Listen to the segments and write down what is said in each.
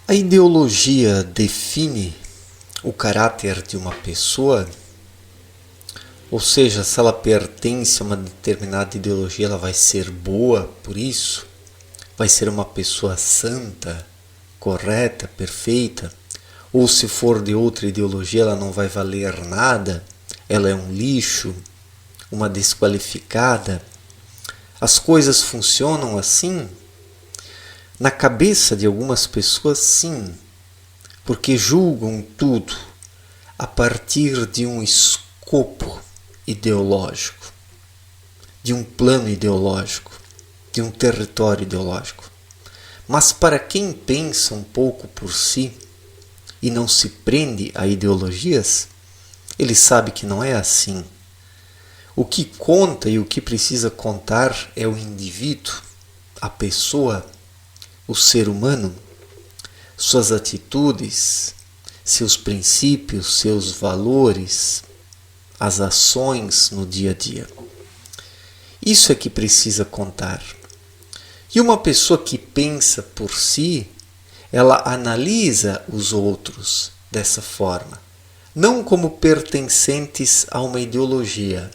A ideologia define o caráter de uma pessoa, ou seja, se ela pertence a uma determinada ideologia, ela vai ser boa por isso, vai ser uma pessoa santa, correta, perfeita, ou se for de outra ideologia, ela não vai valer nada, ela é um lixo, uma desqualificada. As coisas funcionam assim? Na cabeça de algumas pessoas, sim, porque julgam tudo a partir de um escopo ideológico, de um plano ideológico, de um território ideológico. Mas para quem pensa um pouco por si e não se prende a ideologias, ele sabe que não é assim. O que conta e o que precisa contar é o indivíduo, a pessoa, o ser humano, suas atitudes, seus princípios, seus valores, as ações no dia a dia. Isso é que precisa contar. E uma pessoa que pensa por si, ela analisa os outros dessa forma, não como pertencentes a uma ideologia,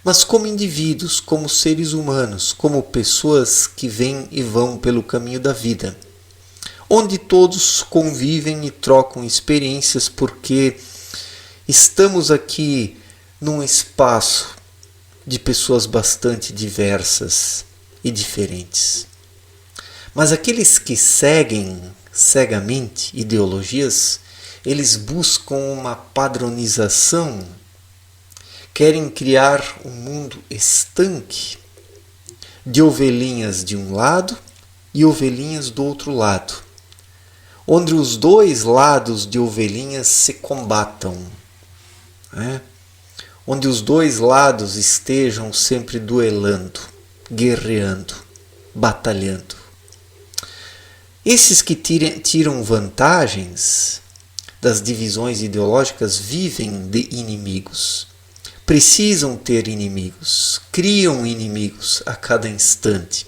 mas como indivíduos, como seres humanos, como pessoas que vêm e vão pelo caminho da vida, onde todos convivem e trocam experiências, porque estamos aqui num espaço de pessoas bastante diversas e diferentes. Mas aqueles que seguem cegamente ideologias, eles buscam uma padronização, querem criar um mundo estanque de ovelhinhas de um lado e ovelhinhas do outro lado, onde os dois lados de ovelhinhas se combatam, né? Onde os dois lados estejam sempre duelando, guerreando, batalhando. Esses que tiram vantagens das divisões ideológicas vivem de inimigos. Precisam ter inimigos, criam inimigos a cada instante.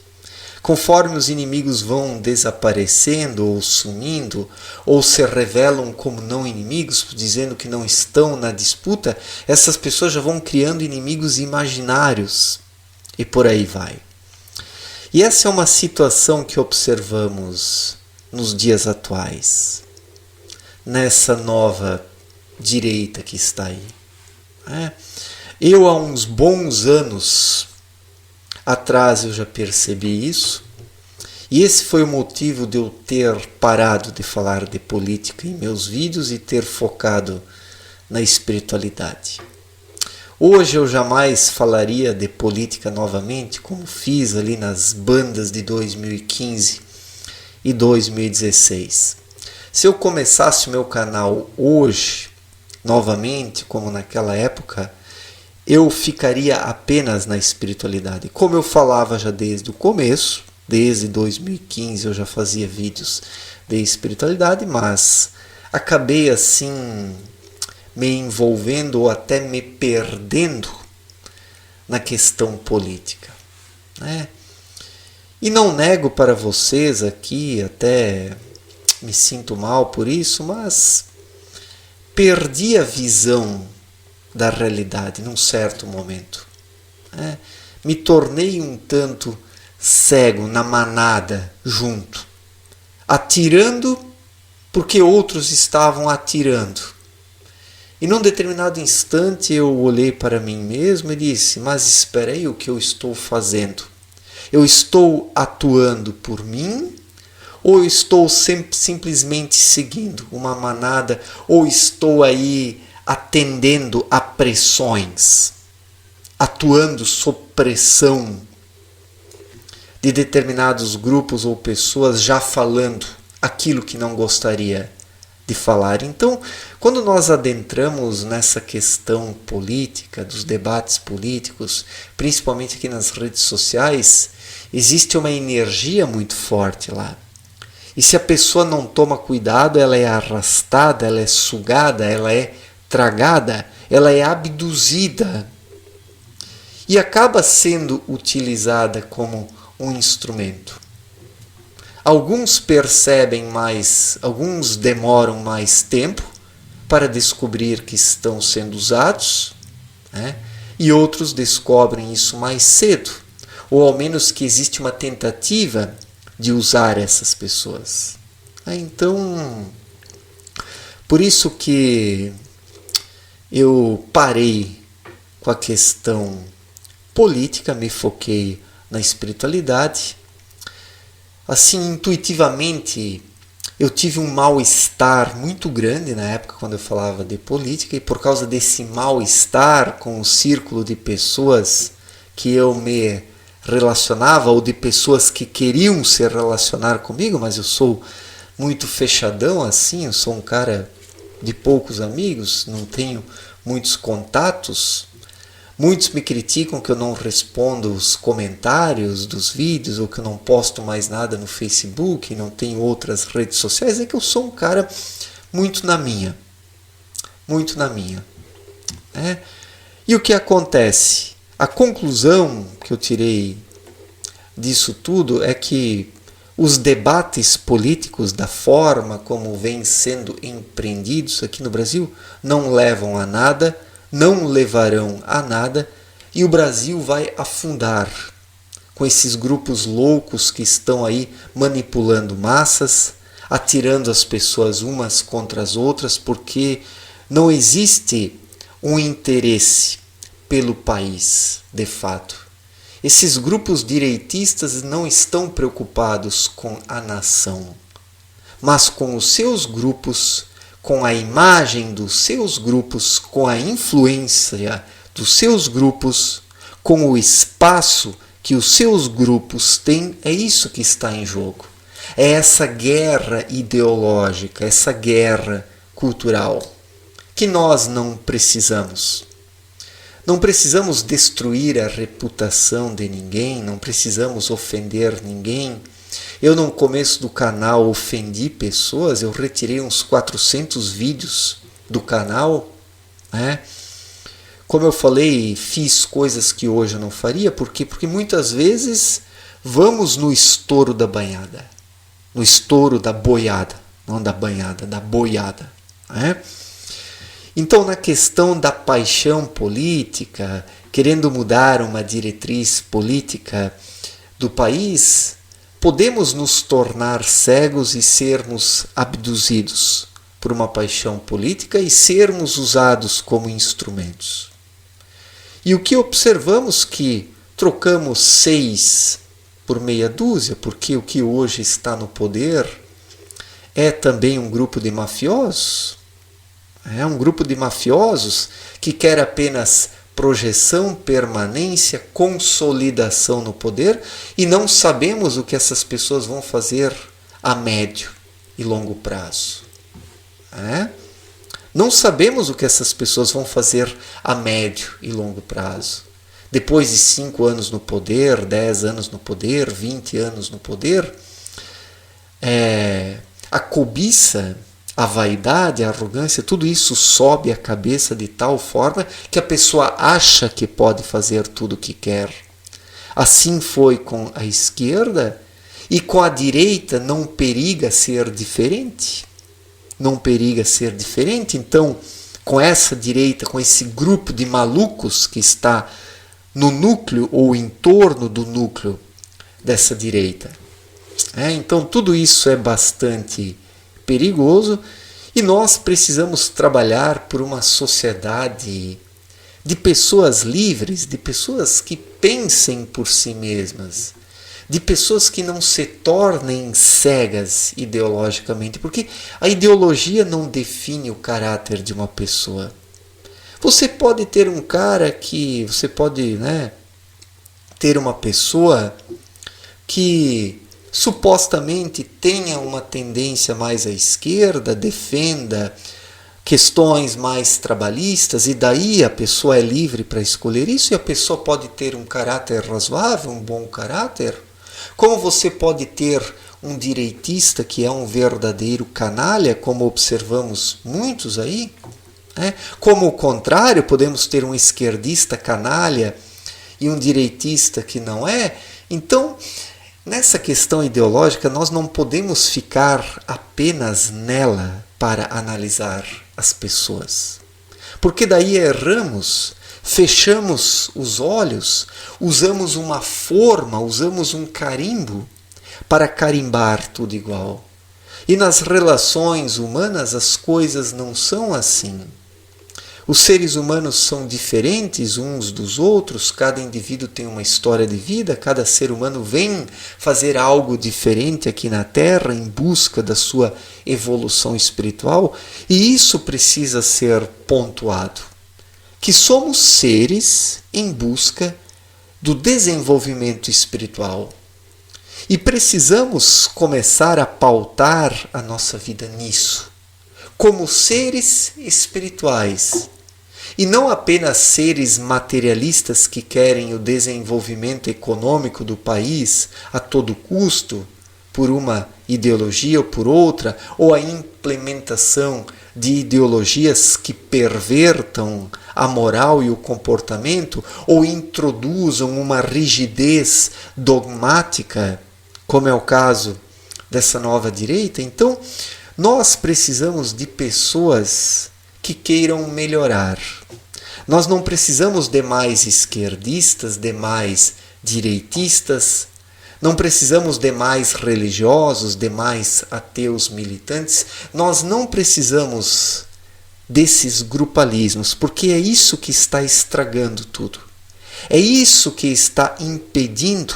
Conforme os inimigos vão desaparecendo ou sumindo, ou se revelam como não inimigos, dizendo que não estão na disputa, essas pessoas já vão criando inimigos imaginários e por aí vai. E essa é uma situação que observamos nos dias atuais, nessa nova direita que está aí. Eu, há uns bons anos atrás, eu já percebi isso, e esse foi o motivo de eu ter parado de falar de política em meus vídeos e ter focado na espiritualidade. Hoje eu jamais falaria de política novamente, como fiz ali nas bandas de 2015 e 2016. Se eu começasse o meu canal hoje, novamente, como naquela época, eu ficaria apenas na espiritualidade. Como eu falava já desde o começo, desde 2015 eu já fazia vídeos de espiritualidade, mas acabei assim me envolvendo ou até me perdendo na questão política, né? E não nego para vocês aqui, até me sinto mal por isso, mas perdi a visão da realidade num certo momento. Me tornei um tanto cego na manada junto, atirando porque outros estavam atirando. E num determinado instante eu olhei para mim mesmo e disse: mas espera aí, o que eu estou fazendo? Eu estou atuando por mim? Ou estou simplesmente seguindo uma manada? Ou estou aí atendendo a pressões, atuando sob pressão de determinados grupos ou pessoas já falando aquilo que não gostaria de falar? Então, quando nós adentramos nessa questão política, dos debates políticos, principalmente aqui nas redes sociais, existe uma energia muito forte lá. E se a pessoa não toma cuidado, ela é arrastada, ela é sugada, ela é tragada, ela é abduzida e acaba sendo utilizada como um instrumento. Alguns percebem mais, alguns demoram mais tempo para descobrir que estão sendo usados, né? E outros descobrem isso mais cedo, ou ao menos que existe uma tentativa de usar essas pessoas. Então, por isso que eu parei com a questão política, me foquei na espiritualidade. Assim, intuitivamente, eu tive um mal-estar muito grande na época quando eu falava de política, e por causa desse mal-estar com o círculo de pessoas que eu me relacionava, ou de pessoas que queriam se relacionar comigo, mas eu sou muito fechadão assim, eu sou um cara de poucos amigos, não tenho muitos contatos. Muitos me criticam que eu não respondo os comentários dos vídeos, ou que eu não posto mais nada no Facebook, não tenho outras redes sociais. É que eu sou um cara muito na minha. Muito na minha. Né? E o que acontece? A conclusão que eu tirei disso tudo é que os debates políticos, da forma como vêm sendo empreendidos aqui no Brasil, não levam a nada, não levarão a nada, e o Brasil vai afundar com esses grupos loucos que estão aí manipulando massas, atirando as pessoas umas contra as outras, porque não existe um interesse pelo país, de fato. Esses grupos direitistas não estão preocupados com a nação, mas com os seus grupos, com a imagem dos seus grupos, com a influência dos seus grupos, com o espaço que os seus grupos têm. É isso que está em jogo. É essa guerra ideológica, essa guerra cultural, que nós não precisamos. Não precisamos destruir a reputação de ninguém, não precisamos ofender ninguém. Eu, no começo do canal, ofendi pessoas, eu retirei uns 400 vídeos do canal, né? Como eu falei, fiz coisas que hoje eu não faria, por quê? Porque muitas vezes vamos no estouro da banhada, no estouro da boiada, não da banhada, da boiada, né? Então, na questão da paixão política, querendo mudar uma diretriz política do país, podemos nos tornar cegos e sermos abduzidos por uma paixão política e sermos usados como instrumentos. E o que observamos que trocamos 6 por meia dúzia, porque o que hoje está no poder é também um grupo de mafiosos. É um grupo de mafiosos que quer apenas projeção, permanência, consolidação no poder, e não sabemos o que essas pessoas vão fazer a médio e longo prazo. Não sabemos o que essas pessoas vão fazer a médio e longo prazo. Depois de 5 anos no poder, 10 anos no poder, 20 anos no poder, a cobiça, a vaidade, a arrogância, tudo isso sobe a cabeça de tal forma que a pessoa acha que pode fazer tudo o que quer. Assim foi com a esquerda, e com a direita não periga ser diferente. Não periga ser diferente. Então, com essa direita, com esse grupo de malucos que está no núcleo ou em torno do núcleo dessa direita. Então, tudo isso é bastante perigoso, e nós precisamos trabalhar por uma sociedade de pessoas livres, de pessoas que pensem por si mesmas, de pessoas que não se tornem cegas ideologicamente, porque a ideologia não define o caráter de uma pessoa. Você pode ter um cara que, você pode, ter uma pessoa que supostamente tenha uma tendência mais à esquerda, defenda questões mais trabalhistas, e daí a pessoa é livre para escolher isso, e a pessoa pode ter um caráter razoável, um bom caráter. Como você pode ter um direitista que é um verdadeiro canalha, como observamos muitos aí, como o contrário, podemos ter um esquerdista canalha e um direitista que não é. Então, nessa questão ideológica, nós não podemos ficar apenas nela para analisar as pessoas. Porque daí erramos, fechamos os olhos, usamos uma forma, usamos um carimbo para carimbar tudo igual. E nas relações humanas as coisas não são assim. Os seres humanos são diferentes uns dos outros, cada indivíduo tem uma história de vida, cada ser humano vem fazer algo diferente aqui na Terra em busca da sua evolução espiritual, e isso precisa ser pontuado. Que somos seres em busca do desenvolvimento espiritual. E precisamos começar a pautar a nossa vida nisso, como seres espirituais. E não apenas seres materialistas que querem o desenvolvimento econômico do país a todo custo, por uma ideologia ou por outra, ou a implementação de ideologias que pervertam a moral e o comportamento, ou introduzam uma rigidez dogmática, como é o caso dessa nova direita. Então, nós precisamos de pessoas que queiram melhorar. Nós não precisamos de mais esquerdistas, de mais direitistas, não precisamos de mais religiosos, de mais ateus militantes. Nós não precisamos desses grupalismos, porque é isso que está estragando tudo. É isso que está impedindo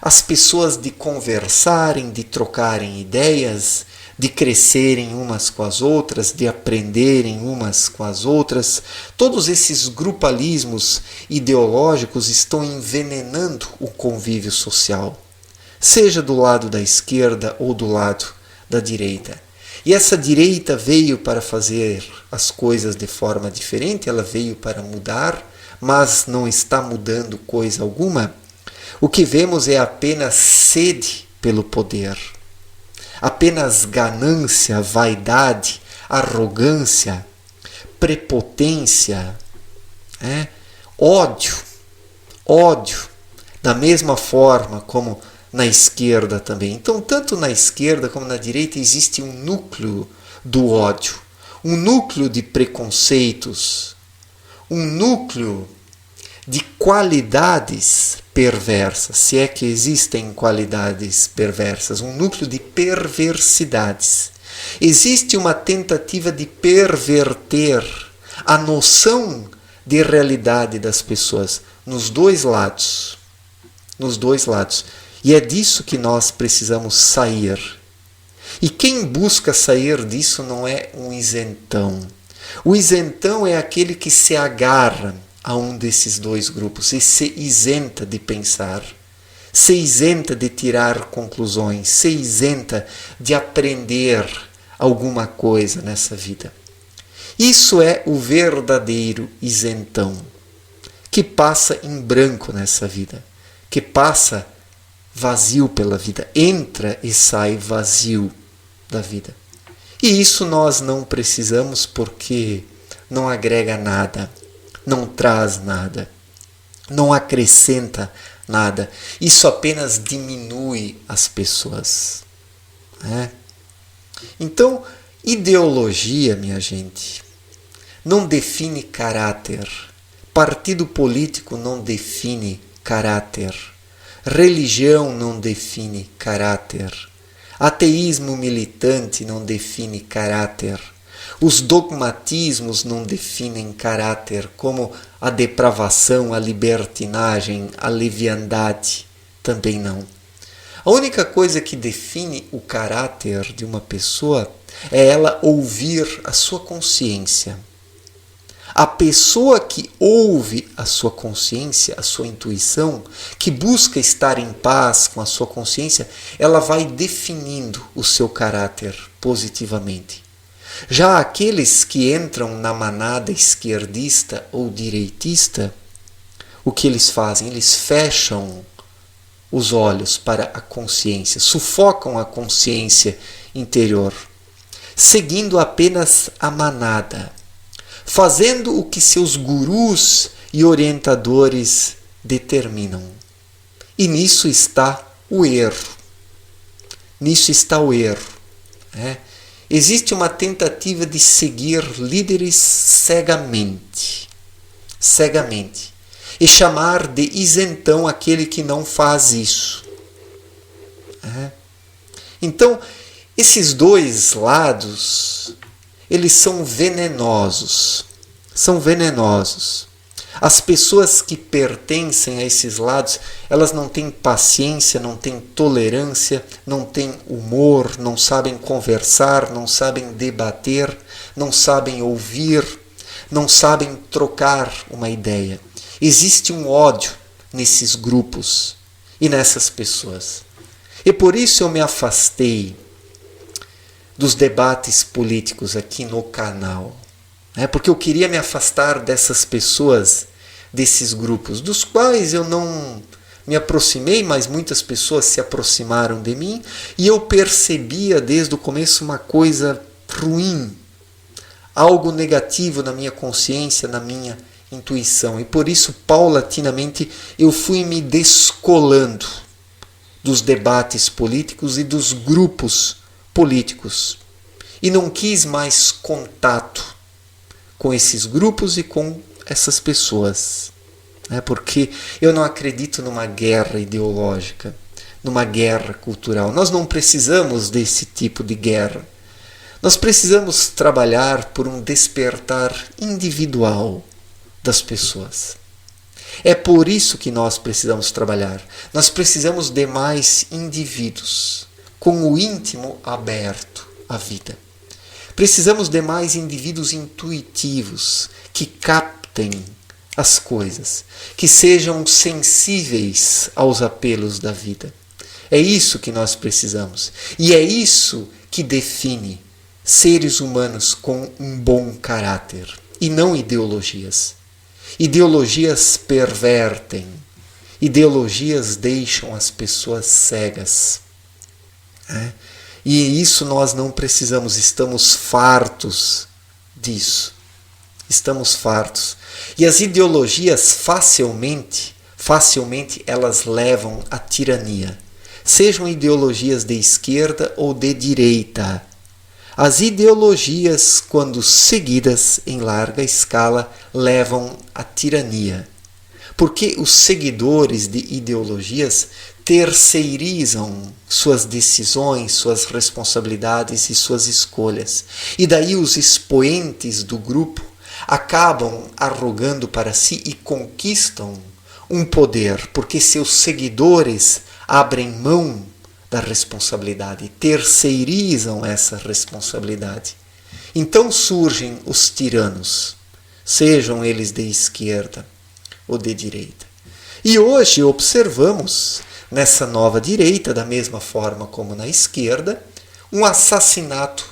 as pessoas de conversarem, de trocarem ideias, de crescerem umas com as outras, de aprenderem umas com as outras. Todos esses grupalismos ideológicos estão envenenando o convívio social, seja do lado da esquerda ou do lado da direita. E essa direita veio para fazer as coisas de forma diferente, ela veio para mudar, mas não está mudando coisa alguma. O que vemos é apenas sede pelo poder. Apenas ganância, vaidade, arrogância, prepotência, ódio, da mesma forma como na esquerda também. Então, tanto na esquerda como na direita existe um núcleo do ódio, um núcleo de preconceitos, um núcleo de qualidades perversas, se é que existem qualidades perversas, um núcleo de perversidades. Existe uma tentativa de perverter a noção de realidade das pessoas nos dois lados. E é disso que nós precisamos sair. E quem busca sair disso não é um isentão. O isentão é aquele que se agarra a um desses dois grupos e se isenta de pensar, se isenta de tirar conclusões, se isenta de aprender alguma coisa nessa vida. Isso é o verdadeiro isentão, que passa em branco nessa vida, que passa vazio pela vida, entra e sai vazio da vida. E isso nós não precisamos, porque não agrega nada, não traz nada, não acrescenta nada. Isso apenas diminui as pessoas. Então, ideologia, minha gente, não define caráter. Partido político não define caráter. Religião não define caráter. Ateísmo militante não define caráter. Os dogmatismos não definem caráter, como a depravação, a libertinagem, a leviandade também não. A única coisa que define o caráter de uma pessoa é ela ouvir a sua consciência. A pessoa que ouve a sua consciência, a sua intuição, que busca estar em paz com a sua consciência, ela vai definindo o seu caráter positivamente. Já aqueles que entram na manada esquerdista ou direitista, o que eles fazem? Eles fecham os olhos para a consciência, sufocam a consciência interior, seguindo apenas a manada, fazendo o que seus gurus e orientadores determinam. E nisso está o erro. Nisso está o erro. Existe uma tentativa de seguir líderes cegamente. Cegamente. E chamar de isentão aquele que não faz isso. Então, esses dois lados, eles são venenosos. São venenosos. As pessoas que pertencem a esses lados, elas não têm paciência, não têm tolerância, não têm humor, não sabem conversar, não sabem debater, não sabem ouvir, não sabem trocar uma ideia. Existe um ódio nesses grupos e nessas pessoas. E por isso eu me afastei dos debates políticos aqui no canal. Porque eu queria me afastar dessas pessoas, desses grupos, dos quais eu não me aproximei, mas muitas pessoas se aproximaram de mim, e eu percebia desde o começo uma coisa ruim, algo negativo na minha consciência, na minha intuição. E por isso, paulatinamente, eu fui me descolando dos debates políticos e dos grupos políticos. E não quis mais contato com esses grupos e com essas pessoas. Porque eu não acredito numa guerra ideológica, numa guerra cultural. Nós não precisamos desse tipo de guerra. Nós precisamos trabalhar por um despertar individual das pessoas. É por isso que nós precisamos trabalhar. Nós precisamos de mais indivíduos, com o íntimo aberto à vida. Precisamos de mais indivíduos intuitivos, que captem as coisas, que sejam sensíveis aos apelos da vida. É isso que nós precisamos. E é isso que define seres humanos com um bom caráter, e não ideologias. Ideologias pervertem, ideologias deixam as pessoas cegas. E isso nós não precisamos, estamos fartos disso. Estamos fartos. E as ideologias facilmente elas levam à tirania. Sejam ideologias de esquerda ou de direita. As ideologias, quando seguidas em larga escala, levam à tirania. Porque os seguidores de ideologias terceirizam suas decisões, suas responsabilidades e suas escolhas. E daí os expoentes do grupo acabam arrogando para si e conquistam um poder, porque seus seguidores abrem mão da responsabilidade, terceirizam essa responsabilidade. Então surgem os tiranos, sejam eles de esquerda ou de direita. E hoje observamos nessa nova direita, da mesma forma como na esquerda, um assassinato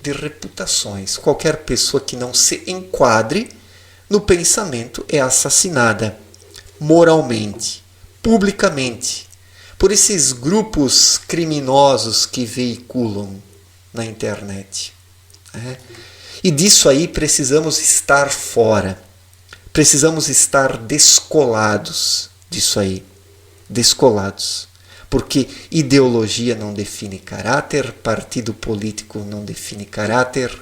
de reputações. Qualquer pessoa que não se enquadre no pensamento é assassinada moralmente, publicamente, por esses grupos criminosos que veiculam na internet. E disso aí precisamos estar fora, precisamos estar descolados disso aí. Descolados, porque ideologia não define caráter, partido político não define caráter,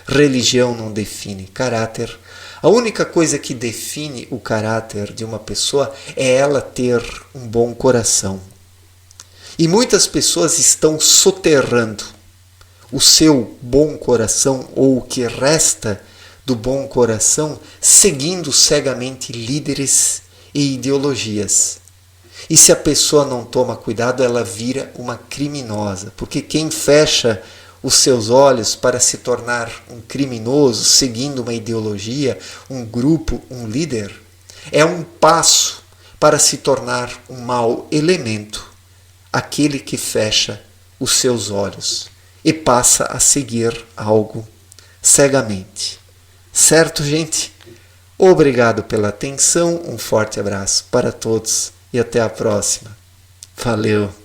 religião não define caráter. A única coisa que define o caráter de uma pessoa é ela ter um bom coração. E muitas pessoas estão soterrando o seu bom coração, ou o que resta do bom coração, seguindo cegamente líderes e ideologias. E se a pessoa não toma cuidado, ela vira uma criminosa. Porque quem fecha os seus olhos para se tornar um criminoso, seguindo uma ideologia, um grupo, um líder, é um passo para se tornar um mau elemento. Aquele que fecha os seus olhos e passa a seguir algo cegamente. Certo, gente? Obrigado pela atenção, um forte abraço para todos. E até a próxima. Valeu!